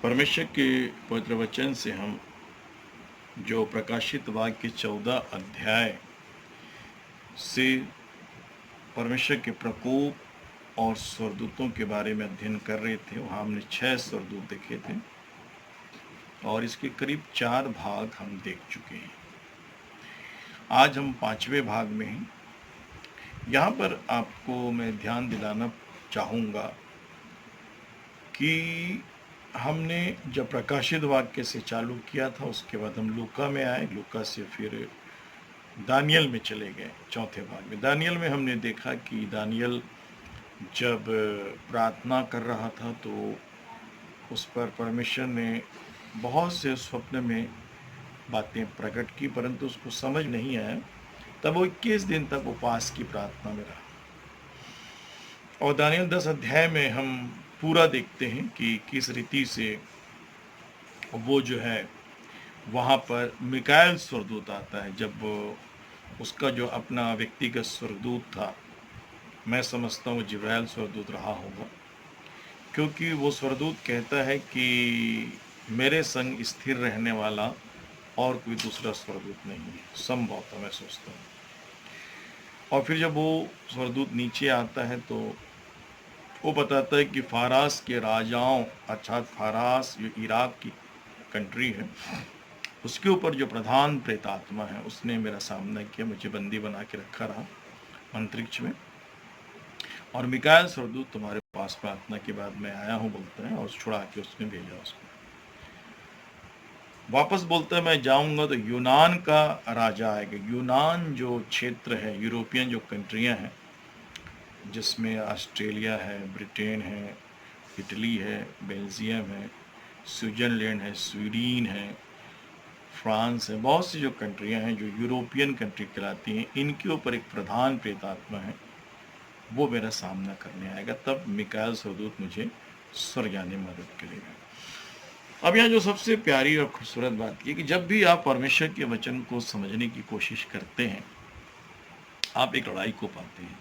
परमेश्वर के पवित्र वचन से हम जो प्रकाशित वाक्य 14 अध्याय से परमेश्वर के प्रकोप और स्वर्गदूतों के बारे में अध्ययन कर रहे थे। वहाँ हमने 6 स्वर्गदूत देखे थे और इसके करीब 4 भाग हम देख चुके हैं। आज हम 5वें भाग में हैं। यहाँ पर आपको मैं ध्यान दिलाना चाहूँगा कि हमने जब प्रकाशित वाक्य से चालू किया था, उसके बाद हम लूका में आए, लूका से फिर दानियल में चले गए। चौथे भाग में दानियल में हमने देखा कि दानियल जब प्रार्थना कर रहा था तो उस पर परमेश्वर ने बहुत से स्वप्न में बातें प्रकट की, परंतु उसको समझ नहीं आया। तब वो 21 दिन तक उपवास की प्रार्थना में रहा और दानियल 10 अध्याय में हम पूरा देखते हैं कि किस रीति से वो जो है वहाँ पर मिकाएल स्वर्गदूत आता है। जब उसका जो अपना व्यक्तिगत स्वर्गदूत था, मैं समझता हूँ जिब्राइल स्वर्गदूत रहा होगा, क्योंकि वो स्वर्गदूत कहता है कि मेरे संग स्थिर रहने वाला और कोई दूसरा स्वर्गदूत नहीं है, संभव था, मैं सोचता हूँ। और फिर जब वो स्वर्गदूत नीचे आता है तो वो बताता है कि फारास के राजाओं, अर्थात फारास जो इराक की कंट्री है, उसके ऊपर जो प्रधान प्रेतात्मा है उसने मेरा सामना किया, मुझे बंदी बना के रखा रहा अंतरिक्ष में। और मिकाएल स्वर्गदूत तुम्हारे पास प्रार्थना के बाद मैं आया हूँ बोलता है और छुड़ा के उसने भेजा उसको। वापस बोलता है मैं जाऊंगा तो यूनान का राजा आएगा। यूनान जो क्षेत्र है, यूरोपियन जो कंट्रियां हैं, जिसमें ऑस्ट्रेलिया है, ब्रिटेन है, इटली है, बेल्जियम है, स्विट्जरलैंड है, स्वीडन है, फ्रांस है, बहुत सी जो कंट्रियां हैं जो यूरोपियन कंट्री कहलाती हैं, इनके ऊपर एक प्रधान प्रेतात्मा है, वो मेरा सामना करने आएगा। तब मिकाएल स्वर्गदूत मुझे स्वर्ग जाने में मदद करेगा। अब यहाँ जो सबसे प्यारी और खूबसूरत बात ये कि जब भी आप परमेश्वर के वचन को समझने की कोशिश करते हैं, आप एक लड़ाई को पाते हैं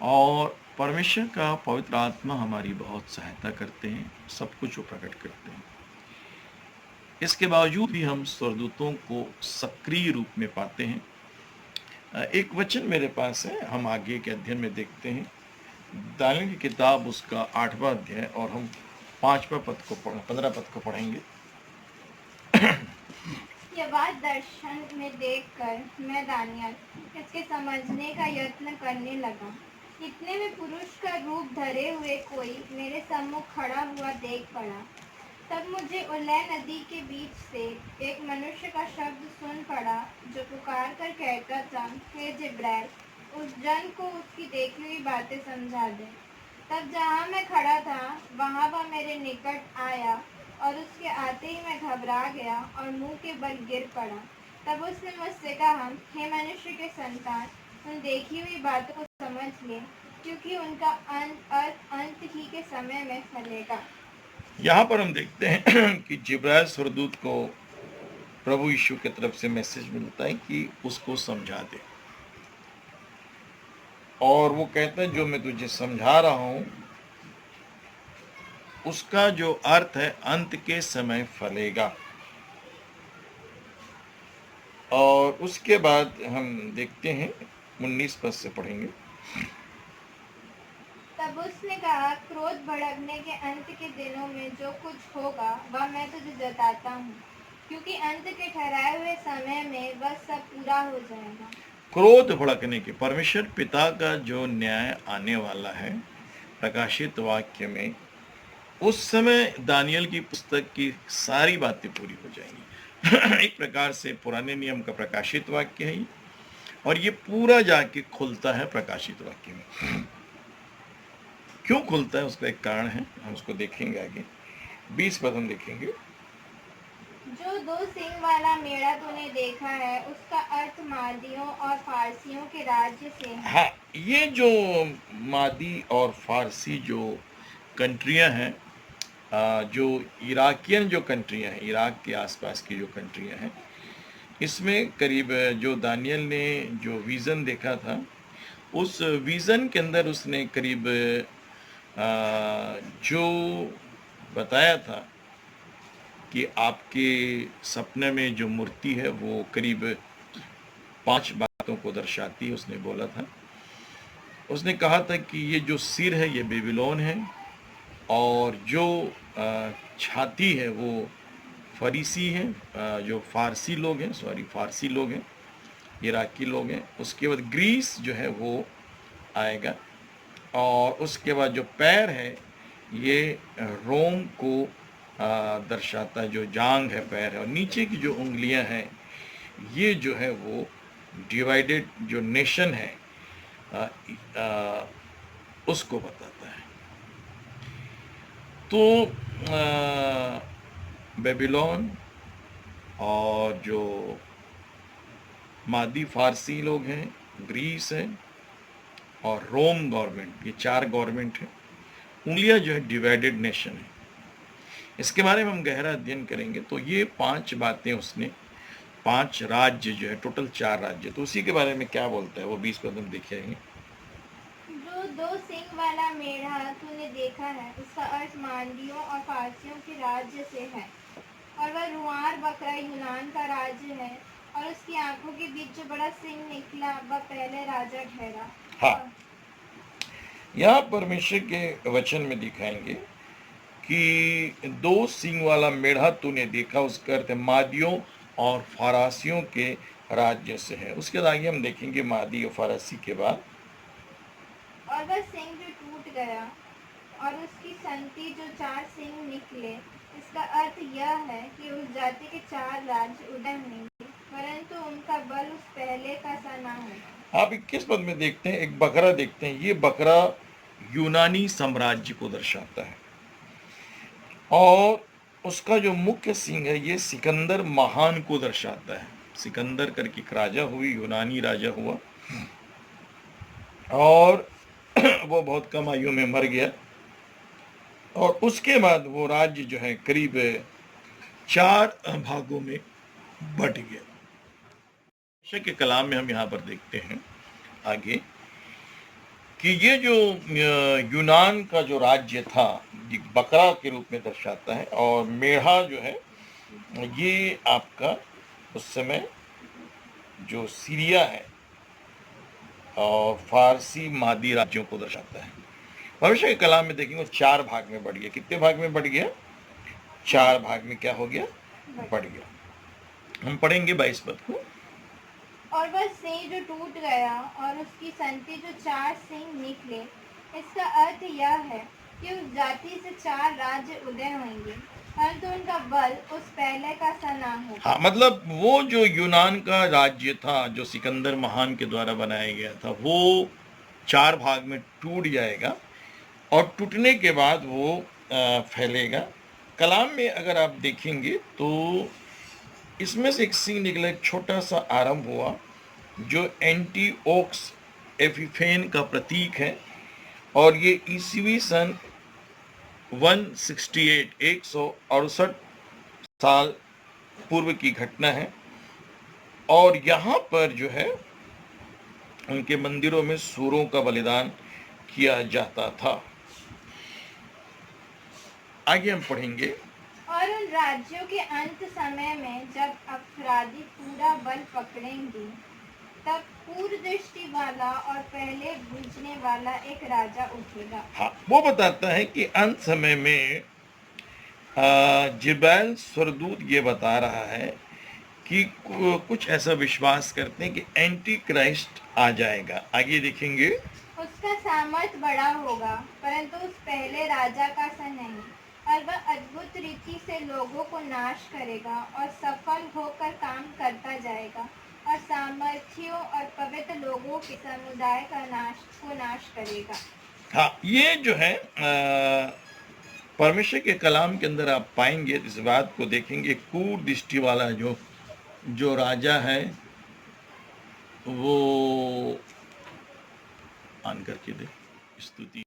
और परमेश्वर का पवित्र आत्मा हमारी बहुत सहायता करते हैं, सब कुछ वो प्रकट करते हैं। इसके बावजूद भी हम स्वर्गदूतों को सक्रिय रूप में पाते हैं। एक वचन मेरे पास है, हम आगे के अध्ययन में देखते हैं। दानियल की किताब उसका 8वां अध्याय और हम 15 पद को पढ़ेंगे। यह बात दर्शन में देखकर मैं दानियल इसके समझने का यत्न करने लगा। इतने में पुरुष का रूप धरे हुए कोई मेरे सम्मुख खड़ा हुआ देख पड़ा। तब मुझे उल्लै नदी के बीच से एक मनुष्य का शब्द सुन पड़ा, जो पुकार कर कहता था, हे जिब्राइल, उस जन को उसकी देखी हुई बातें समझा दे। तब जहाँ मैं खड़ा था वहाँ वह मेरे निकट आया और उसके आते ही मैं घबरा गया और मुंह के बल गिर पड़ा। तब उसने मुझसे कहा, हे मनुष्य के संतान, उन देखी हुई बातों को समझ ले, क्योंकि उनका अंत ही के समय में फलेगा। यहाँ पर हम देखते हैं कि जिब्राइल स्वर्गदूत को प्रभु यीशु की तरफ से मैसेज मिलता है कि उसको समझा दे, और वो कहता है जो मैं तुझे समझा रहा हूँ उसका जो अर्थ है अंत के समय फलेगा। और उसके बाद हम देखते हैं 19 पद से पढ़ेंगे। तब उसने कहा, क्रोध भड़कने के अंत के दिनों में जो कुछ होगा वह मैं तुझे जताता हूँ, क्योंकि अंत के ठहराए हुए समय में वह सब पूरा हो जाएगा। क्रोध भड़कने के, परमेश्वर पिता का जो न्याय आने वाला है प्रकाशित वाक्य में, उस समय दानियल की पुस्तक की सारी बातें पूरी हो जाएंगी। एक प्रकार से पुराने नियम का प्रकाशित वाक्य है और ये पूरा जाके खुलता है प्रकाशित वाक्य में। क्यों खुलता है उसका एक कारण है, हम उसको देखेंगे आगे। 20 पद हम देखेंगे। जो 2 सींग वाला मेढ़ा तूने देखा है उसका अर्थ मादियों और फारसियों के राज्य से है। हाँ, ये जो मादी और फारसी जो कंट्रियां हैं, जो इराकियन जो कंट्रियां हैं, इराक के आसपास की जो कंट्रियां हैं, इसमें करीब जो दानियल ने जो विज़न देखा था, उस विज़न के अंदर उसने करीब जो बताया था कि आपके सपने में जो मूर्ति है वो करीब 5 बातों को दर्शाती है। उसने बोला था, उसने कहा था कि ये जो सिर है ये बेबीलोन है, और जो छाती है वो फरीसी है, जो फारसी लोग हैं, फारसी लोग हैं, इराकी लोग हैं। उसके बाद ग्रीस जो है वो आएगा, और उसके बाद जो पैर है ये रोम को दर्शाता है, जो जांग है पैर है, और नीचे की जो उंगलियां हैं ये जो है वो डिवाइडेड जो नेशन है आ, आ, उसको बताता है। तो बेबीलोन और जो मादी फारसी लोग हैं, ग्रीस है, और रोम गवर्नमेंट, ये 4 गवर्नमेंट है। उंगलियां जो है डिवाइडेड नेशन है। इसके बारे में हम गहरा अध्ययन करेंगे। तो ये 5 बातें उसने, 5 राज्य जो है, टोटल 4 राज्य, तो उसी के बारे में क्या बोलता है वो 20 पद हम देखेंगे। जो 2 सिंग वाला मेढ़ा तूने देखा है, उसका अर्थ मांडियों और फारसियों के राज्य से है, और वह रुआर बकरा यूनान का राज्य है, और उसकी आंखों के बीच जो बड़ा सिंह निकला वह पहले राजा ठहरा। हाँ, यहाँ परमेश्वर के वचन में दिखाएंगे कि 2 सींग वाला मेढ़ा तूने देखा, उसका अर्थ मादियों और फारसियों के राज्य से है। उसके बाद आगे हम देखेंगे मादी और फारसी के बाद। और वह सिंह जो टूट गया और उसकी संति जो 4 सिंह निकले, इसका अर्थ यह है कि उस जाति के 4 राज्य उदय होंगे, परंतु उनका बल उस पहले का सा ना होगा। आप 21 पद में देखते हैं, एक बकरा देखते हैं। ये बकरा यूनानी साम्राज्य को दर्शाता है, और उसका जो मुख्य सिंह है ये सिकंदर महान को दर्शाता है। सिकंदर करके एक राजा हुई, यूनानी राजा हुआ, और वो बहुत कम आयु में मर गया, और उसके बाद वो राज्य जो है करीब 4 भागों में बट गया। के कलाम में हम यहाँ पर देखते हैं आगे कि ये जो यूनान का जो राज्य था ये बकरा के रूप में दर्शाता है, और मेढ़ा जो है ये आपका उस समय जो सीरिया है और फारसी मादी राज्यों को दर्शाता है। भविष्य के कलाम में देखेंगे 4 भाग में बढ़ गया। कितने भाग में बढ़ गया? 4 भाग में क्या हो गया? बढ़ गया। हम पढ़ेंगे 22 पद को। और वह सिंह जो टूट गया और उसकी संति जो 4 सिंह निकले, इसका अर्थ यह है कि उस जाति से 4 राज्य उदय होंगे, परंतु उनका बल उस पहले का सा ना होगा। हाँ, मतलब वो जो यूनान का राज्य था जो सिकंदर महान के द्वारा बनाया गया था वो 4 भाग में टूट जाएगा, और टूटने के बाद वो फैलेगा। कलाम में अगर आप देखेंगे तो इसमें से एक सिंह निकला, एक छोटा सा आरंभ हुआ जो एंटीओक्स एपिफेन का प्रतीक है, और ये ईसवी सन 168 साल पूर्व की घटना है। और यहाँ पर जो है उनके मंदिरों में सूरों का बलिदान किया जाता था। आगे हम पढ़ेंगे। और उन राज्यों के अंत समय में जब अफरादी पूरा बल पकड़ेंगे, तब पूर्व दृष्टि वाला और पहले बूझने वाला एक राजा उठेगा। हाँ, वो बताता है कि अंत समय में जिब्राइल स्वर्गदूत ये बता रहा है कि कुछ ऐसा विश्वास करते हैं कि एंटी क्राइस्ट आ जाएगा। आगे देखेंगे। उसका सामर्थ बड़ा होगा, परंतु उस पहले राजा का सा नहीं, और वह अद्भुत रीति से लोगों को नाश करेगा और सफल होकर काम करता जाएगा, और सामर्थियों और पवित्र लोगों के समुदाय का नाश करेगा। हाँ, ये जो है परमेश्वर के कलाम के अंदर आप पाएंगे, इस बात को देखेंगे। कूर दृष्टि वाला जो राजा है वो आन करके दे स्तुति।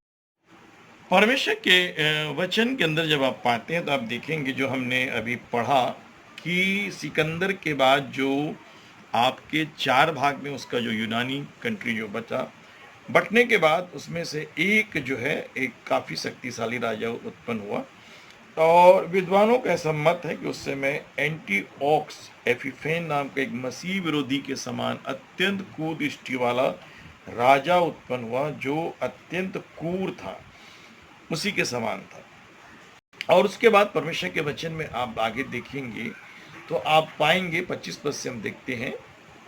परमेश्वर के वचन के अंदर जब आप पाते हैं तो आप देखेंगे जो हमने अभी पढ़ा कि सिकंदर के बाद जो आपके 4 भाग में उसका जो यूनानी कंट्री जो बचा, बटने के बाद उसमें से एक जो है एक काफ़ी शक्तिशाली राजा उत्पन्न हुआ, और विद्वानों का ऐसा मत है कि उस समय एंटीओक्स एपिफेन नाम का एक मसीह विरोधी के समान अत्यंत क्रूर दृष्टि वाला राजा उत्पन्न हुआ, जो अत्यंत क्रूर था, उसी के समान था। और उसके बाद परमेश्वर के वचन में आप आगे देखेंगे तो आप पाएंगे 25 पद से हम देखते हैं,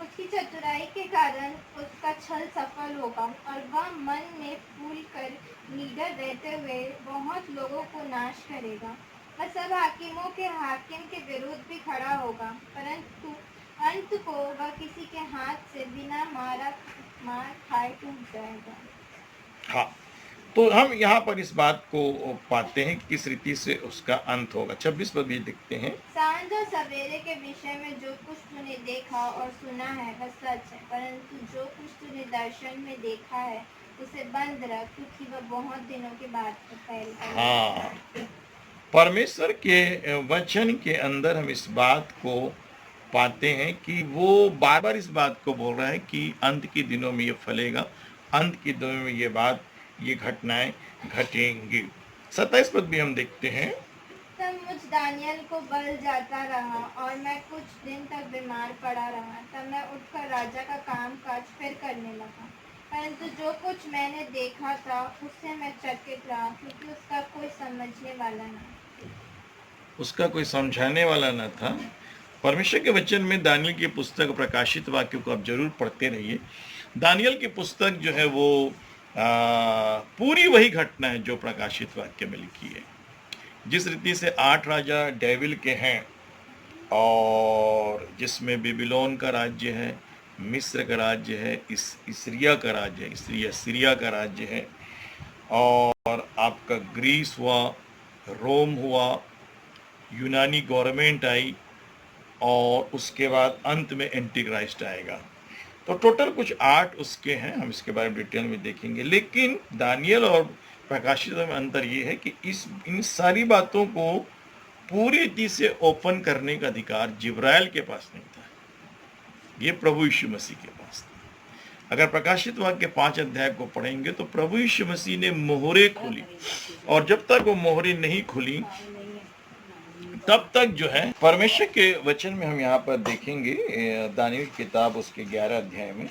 उसकी चतुराई के कारण उसका छल सफल होगा और वह मन में फूल कर निडर रहते हुए बहुत लोगों को नाश करेगा। वह सब हाकिमों के हाकिम के विरुद्ध भी खड़ा होगा, परंतु अंत को वह किसी के हाथ से बिना मार खाए टूट जाएगा। हाँ, तो हम यहाँ पर इस बात को पाते हैं कि किस रीति से उसका अंत होगा। 26 पद भी देखते हैं, सांझ और सवेरे के विषय में जो कुछ तूने देखा और सुना है वह सच है, परंतु जो कुछ तूने दर्शन में देखा है उसे बंद रख, क्योंकि वह बहुत दिनों के बाद फैलेगा। हाँ, परमेश्वर के वचन के अंदर हम इस बात को पाते हैं कि वो बार बार इस बात को बोल रहा है कि अंत के दिनों में ये फलेगा, अंत के दिनों में ये घटनाएं घटेंगी। 27 पद भी हम देखते हैं, तब मुझ दानियल को बल जाता रहा और मैं कुछ दिन तक बीमार पड़ा रहा। तब मैं उठकर राजा का काम काज फिर करने लगा, परंतु जो कुछ मैंने देखा था उससे मैं चकित रहा, क्योंकि उसका कोई समझने वाला न उसका कोई समझाने वाला न था। परमेश्वर के वचन में दानियल की पुस्तक प्रकाशित वाक्यों को आप जरूर पढ़ते रहिए। दानियल की पुस्तक जो है वो पूरी वही घटना है जो प्रकाशित वाक्य में लिखी है। जिस रीति से 8 राजा डेविल के हैं, और जिसमें बेबीलोन का राज्य है, मिस्र का राज्य है, इस्रिया का राज्य है, सीरिया का राज्य है, और आपका ग्रीस हुआ, रोम हुआ, यूनानी गवर्नमेंट आई, और उसके बाद अंत में एंटीक्राइस्ट आएगा। तो टोटल कुछ 8 उसके हैं, हम इसके बारे में डिटेल में देखेंगे। लेकिन दानियल और प्रकाशित में अंतर ये है कि इन सारी बातों को पूरी रीति से ओपन करने का अधिकार जिब्राइल के पास नहीं था, ये प्रभु यीशु मसीह के पास था। अगर प्रकाशित वाक्य के 5 अध्याय को पढ़ेंगे तो प्रभु यीशु मसीह ने मोहरे खोली, और जब तक वो मोहरे नहीं खुली तब तक जो है परमेश्वर के वचन में हम यहाँ पर देखेंगे दानियल की किताब उसके 11 अध्याय में,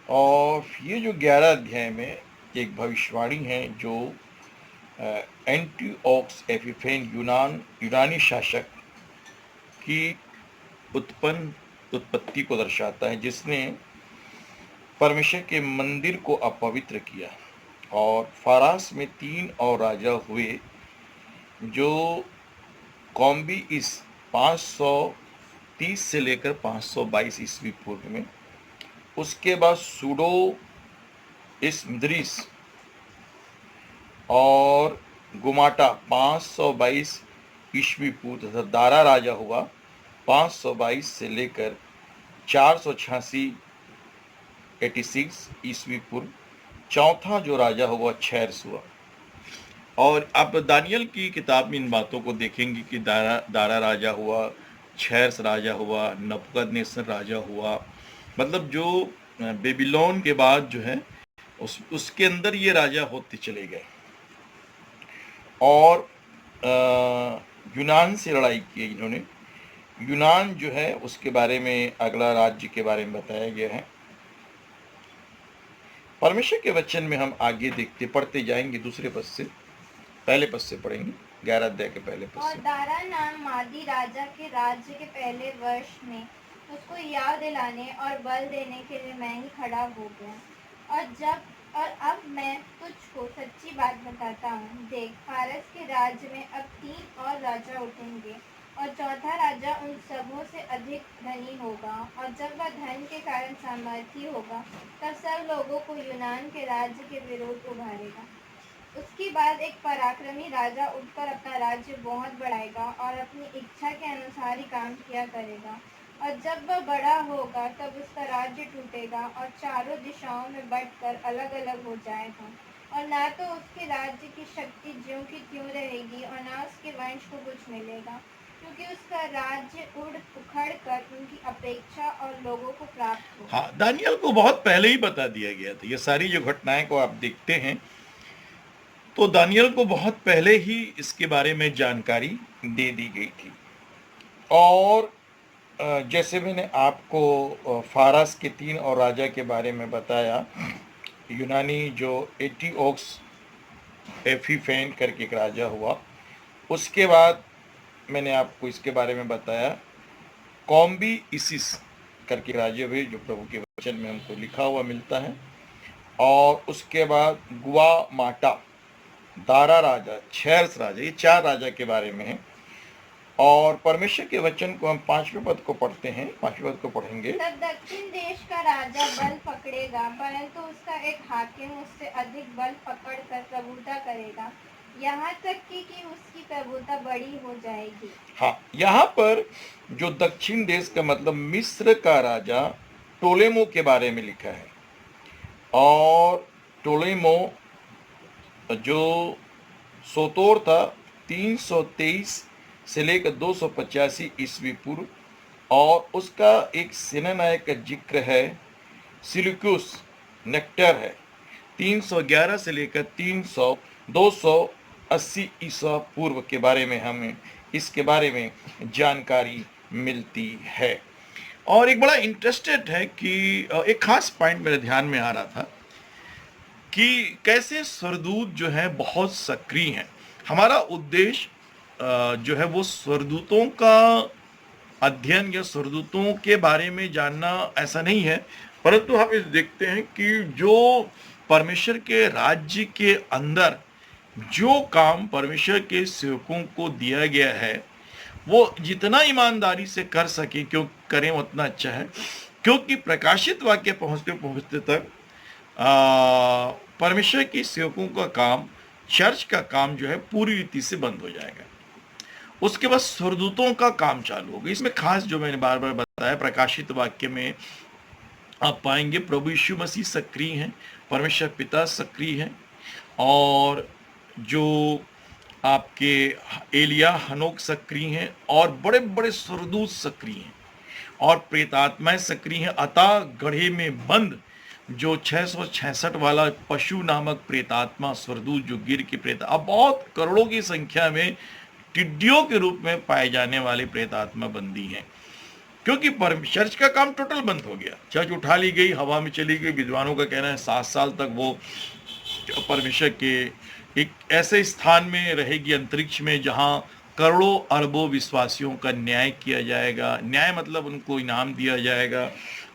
और ये जो 11 अध्याय में एक भविष्यवाणी है जो एंटीओक्स एपिफेन यूनानी शासक की उत्पत्ति को दर्शाता है, जिसने परमेश्वर के मंदिर को अपवित्र किया। और फारास में 3 और राजा हुए, जो कॉम्बी इस 530 से लेकर 522 ईस्वी पूर्व में, उसके बाद सूडो इस्मद्रिस और गुमाटा 522 ईस्वी पूर्व तथा दारा राजा हुआ 522 से लेकर 486 86 ईस्वी पूर्व। चौथा जो राजा हुआ छैर्स हुआ। और आप दानियल की किताब में इन बातों को देखेंगे कि दारा राजा हुआ, छैर्स राजा हुआ, नबूकदनेस्सर राजा हुआ, मतलब जो बेबीलोन के बाद जो है उसके अंदर ये राजा होते चले गए। और यूनान से लड़ाई की इन्होंने। यूनान जो है उसके बारे में अगला राज्य के बारे में बताया गया है। परमेश्वर के वचन में हम आगे देखते पढ़ते जाएंगे, दूसरे पद से पहले पद से पढ़ेंगे, 11 अध्याय के पहले पद और से। दारा नाम मादी राजा के राज्य के पहले वर्ष में उसको याद दिलाने और बल देने के लिए मैं ही खड़ा हो गया। और अब मैं तुझको सच्ची बात बताता हूँ। देख, फारस के राज्य में अब 3 और राजा उठेंगे, और चौथा राजा उन सबों से अधिक धनी होगा। और जब वह धन के कारण सामर्थी होगा, तब सब लोगों को यूनान के राज्य के विरुद्ध उभारेगा। उसके बाद एक पराक्रमी राजा उठकर अपना राज्य बहुत बढ़ाएगा और अपनी इच्छा के अनुसार ही काम किया करेगा। और जब वह बड़ा होगा तब उसका राज्य टूटेगा और चारों दिशाओं में बंटकर अलग अलग हो जाएगा। और ना तो उसके राज्य की शक्ति ज्यों की त्यों रहेगी, और ना उसके वंश को कुछ मिलेगा, क्योंकि उसका राज्य उखड़ कर उनकी अपेक्षा और लोगों को प्राप्त होगा। हाँ, दानियल को बहुत पहले ही बता दिया गया था ये सारी जो घटनाएं को आप देखते हैं। तो दानियल को बहुत पहले ही इसके बारे में जानकारी दे दी गई थी। और जैसे मैंने आपको फारस के 3 और राजा के बारे में बताया, यूनानी जो एंटिओकस एपीफेन करके एक राजा हुआ, उसके बाद मैंने आपको इसके बारे में बताया कॉम्बी इसिस करके राजा हुए, जो प्रभु के वचन में हमको लिखा हुआ मिलता है। और उसके बाद गुआ माटा, दारा राजा, छेर्स राजा, ये 4 राजा के बारे में है। और परमेश्वर के वचन को हम 5वें पद को पढ़ते हैं, 5वें पद को पढ़ेंगे। तब दक्षिण देश का राजा बल पकड़ेगा, परंतु उसका एक हाकिम उससे अधिक बल पकड़कर प्रभुता करेगा, यहाँ तक कि उसकी प्रभुता बड़ी हो जाएगी। हाँ, यहाँ पर जो दक्षिण देश का मतलब मिस्र का राजा टोलेमो के बारे में लिखा है। और टोलेमो जो सोतोर था 323 से लेकर 285 ईस्वी पूर्व, और उसका एक सेनानायक का जिक्र है, सिलुक्युस नेक्टर है, 311 से लेकर 280 ईसा पूर्व के बारे में हमें इसके बारे में जानकारी मिलती है। और एक बड़ा इंटरेस्टेड है कि एक खास पॉइंट मेरे ध्यान में आ रहा था कि कैसे स्वर्गदूत जो है बहुत सक्रिय हैं। हमारा उद्देश्य जो है वो स्वर्गदूतों का अध्ययन या स्वर्गदूतों के बारे में जानना ऐसा नहीं है, परंतु हम इस देखते हैं कि जो परमेश्वर के राज्य के अंदर जो काम परमेश्वर के सेवकों को दिया गया है वो जितना ईमानदारी से कर सके क्यों करें उतना अच्छा है, क्योंकि प्रकाशित वाक्य पहुंचते पहुंचते तक परमेश्वर के सेवकों का काम, चर्च का काम जो है पूरी रीति से बंद हो जाएगा। उसके बाद स्वर्गदूतों का काम चालू होगा। इसमें खास जो मैंने बार बार बताया, प्रकाशित वाक्य में आप पाएंगे प्रभु यीशु मसीह सक्रिय हैं, परमेश्वर पिता सक्रिय हैं, और जो आपके एलिया हनोक सक्रिय हैं, और बड़े बड़े स्वर्गदूत सक्रिय हैं, और प्रेतात्माएं सक्रिय हैं। अतः गढ़े में बंद जो 666 वाला पशु नामक प्रेतात्मा स्वर्गदूत जो गिर के प्रेत, अब बहुत करोड़ों की संख्या में टिड्डियों के रूप में पाए जाने वाले प्रेतात्मा बंदी हैं, क्योंकि चर्च का काम टोटल बंद हो गया। चर्च उठा ली गई, हवा में चली गई। विद्वानों का कहना है 7 साल तक वो परमेश्वर के एक ऐसे स्थान में रहेगी, अंतरिक्ष में, जहां करोड़ों अरबों विश्वासियों का न्याय किया जाएगा। न्याय मतलब उनको इनाम दिया जाएगा,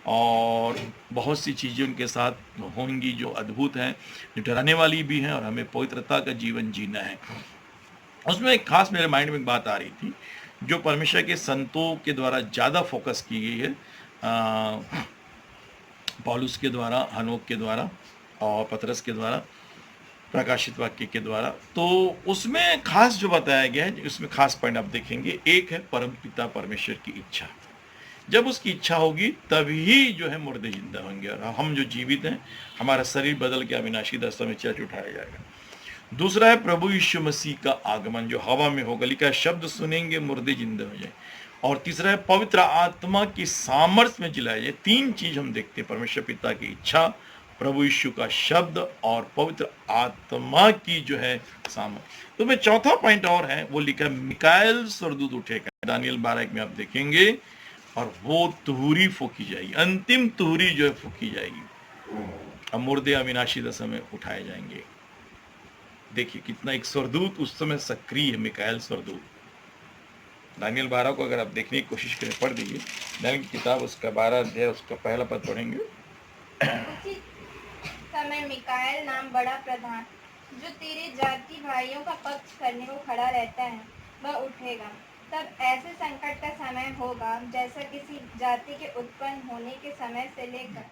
और बहुत सी चीज़ें उनके साथ होंगी जो अद्भुत हैं, जो डराने वाली भी हैं, और हमें पवित्रता का जीवन जीना है। उसमें एक खास मेरे माइंड में एक बात आ रही थी जो परमेश्वर के संतों के द्वारा ज़्यादा फोकस की गई है, पौलुस के द्वारा, हनोक के द्वारा, और पतरस के द्वारा, प्रकाशित वाक्य के द्वारा। तो उसमें खास जो बताया गया है, उसमें खास पॉइंट आप देखेंगे, एक है परमपिता परमेश्वर की इच्छा। जब उसकी इच्छा होगी तभी जो है मुर्दे जिंदा होंगे, और हम जो जीवित हैं हमारा शरीर बदल के अविनाशी दशा में चर्च उठाया जाएगा। दूसरा है प्रभु यीशु मसीह का आगमन जो हवा में होगा, लिखा है शब्द सुनेंगे मुर्दे जिंदा हो जाए। और तीसरा है पवित्र आत्मा की सामर्थ्य में जिलाया जाए। 3 चीज हम देखते हैं, परमेश्वर पिता की इच्छा, प्रभु यीशु का शब्द, और पवित्र आत्मा की जो है सामर्थ्य। तो मैं चौथा पॉइंट और है, वो लिखा है मिकाएल स्वर्गदूत उठेगा, दानियल 12 में आप देखेंगे, और वो तुहरी फूकी जाएगी, अंतिम तुहरी जो है फूकी जाएगी, अब मुर्दे अविनाशी दशा में उठाए जाएंगे। देखिए कितना एक स्वर्गदूत उस समय सक्रिय है, मिकाएल स्वर्गदूत। दानियल 12 को अगर आप देखने की कोशिश करें, पढ़ दीजिए दानियल की किताब, उसका 12 अध्याय, उसका पहला पद पढ़ेंगे। उसी समय मिकाएल नाम बड़ा प्रधान, जो तेरे जाति भाइयों का पक्ष करने को खड़ा रहता है, वह उठेगा। तब ऐसे संकट का समय होगा जैसा किसी जाति के उत्पन्न होने के समय से लेकर